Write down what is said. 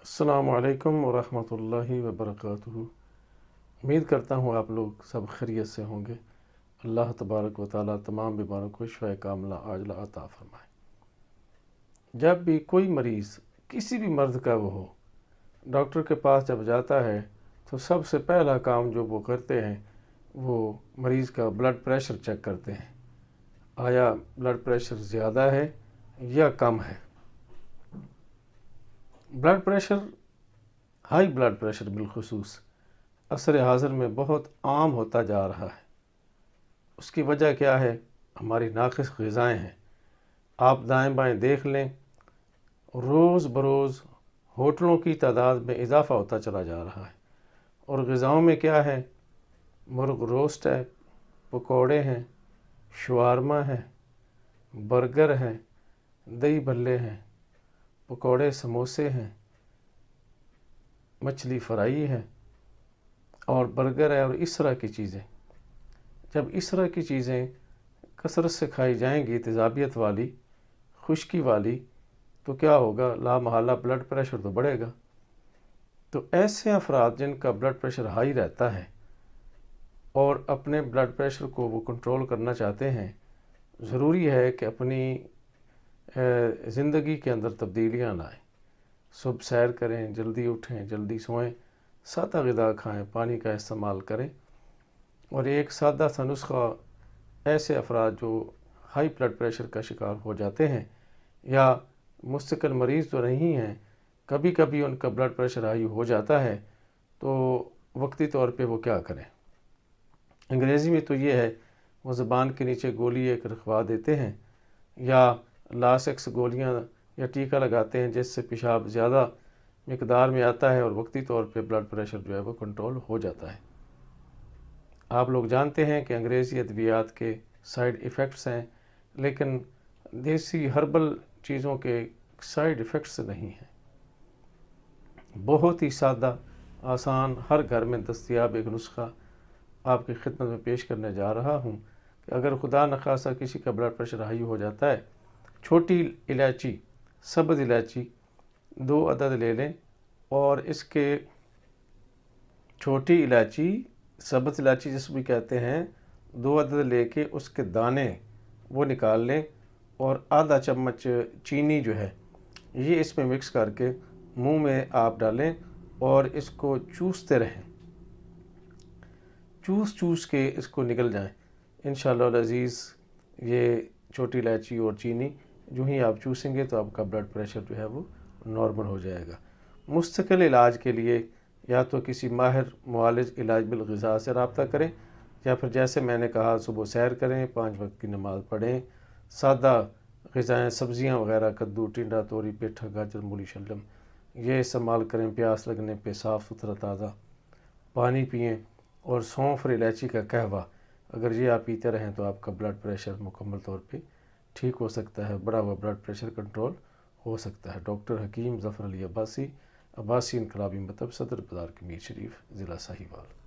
अस्सलामु अलैकुम वरहमतुल्लाहि वबरकातुहू। उम्मीद करता हूँ आप लोग सब खैरियत से होंगे। अल्लाह तबारक व तआला तमाम बीमारों को शिफा कामिला आजिला अता फरमाए। जब भी कोई मरीज़ किसी भी मर्द का वो हो, डॉक्टर के पास जब जाता है तो सबसे पहला काम जो वो करते हैं वो मरीज़ का ब्लड प्रेशर चेक करते हैं। आया ब्लड प्रेशर ज़्यादा है या कम है। Blood pressure, high blood pressure बिलखुसूस असर हाज़िर में बहुत आम होता जा रहा है। उसकी वजह क्या है? हमारी नाक़िस ग़िज़ाएँ हैं। आप दाएं बाएं देख लें, रोज़ बरोज़ होटलों की तादाद में इजाफ़ा होता चला जा रहा है। और ग़िज़ाओं में क्या है? मुर्ग रोस्ट है, पकौड़े हैं, शवारमा है, बर्गर है, दही भल्ले हैं, पकौड़े समोसे हैं, मछली फ्राई है और बर्गर है और इस तरह की चीज़ें। जब इस तरह की चीज़ें कसरत से खाई जाएंगी, तेज़ाबियत वाली, खुश्की वाली, तो क्या होगा? लामहला ब्लड प्रेशर तो बढ़ेगा। तो ऐसे अफराद जिनका ब्लड प्रेशर हाई रहता है और अपने ब्लड प्रेशर को वो कंट्रोल करना चाहते हैं, ज़रूरी है कि अपनी ज़िंदगी के अंदर तब्दीलियाँ लाएँ। सुबह सैर करें, जल्दी उठें, जल्दी सोएं, सादा ग़िज़ा खाएं, पानी का इस्तेमाल करें। और एक सादा सा नुस्खा ऐसे अफराद जो हाई ब्लड प्रेशर का शिकार हो जाते हैं या मुस्तकिल मरीज़ तो नहीं हैं, कभी कभी उनका ब्लड प्रेशर हाई हो जाता है, तो वक्ती तौर पे वो क्या करें? अंग्रेज़ी में तो ये है, वो ज़बान के नीचे गोली एक रखवा देते हैं या लासेक्स गोलियां या टीका लगाते हैं, जिससे पेशाब ज़्यादा मिकदार में आता है और वक्ती तौर पे ब्लड प्रेशर जो है वो कंट्रोल हो जाता है। आप लोग जानते हैं कि अंग्रेज़ी अद्वियात के साइड इफ़ेक्ट्स हैं, लेकिन देसी हर्बल चीज़ों के साइड इफ़ेक्ट्स नहीं हैं। बहुत ही सादा, आसान, हर घर में दस्तयाब एक नुस्खा आपकी खिदमत में पेश करने जा रहा हूँ कि अगर खुदा न खासा किसी का ब्लड प्रेशर हाई हो जाता है, छोटी इलायची, सब्ज़ इलायची 2 अदद ले लें और इसके छोटी इलायची, सब्ज़ इलायची जिस भी कहते हैं, 2 अदद लेके उसके दाने वो निकाल लें और आधा चम्मच चीनी जो है ये इसमें मिक्स करके मुंह में आप डालें और इसको चूसते रहें। चूस के इसको निकल जाएं। इंशाअल्लाह अज़ीज़ ये छोटी इलायची और चीनी जो ही आप चूसेंगे तो आपका ब्लड प्रेशर जो है वो नॉर्मल हो जाएगा। मुस्तकिल इलाज के लिए या तो किसी माहिर मुआलिज इलाज बिल-ग़िज़ा से रब्ता करें या फिर जैसे मैंने कहा सुबह सैर करें, 5 वक्त की नमाज़ पढ़ें, सादा ग़िज़ाएँ, सब्ज़ियाँ वग़ैरह, कद्दू, टिंडा, तोरी, पेठा, गाजर, मूली, शलजम ये इस्तेमाल करें। प्यास लगने पे साफ़ सुथरा ताज़ा पानी पिएँ और सौंफ और इलायची का कहवा अगर ये आप पीते रहें तो आपका ब्लड प्रेशर मुकम्मल तौर पे ठीक हो सकता है, बढ़ा हुआ ब्लड प्रेशर कंट्रोल हो सकता है। डॉक्टर हकीम ज़फ़र अली अब्बासी, अब्बासी इनकलाबी मकतब, सदर बाज़ार, मीर शरीफ, ज़िला साहिवाल।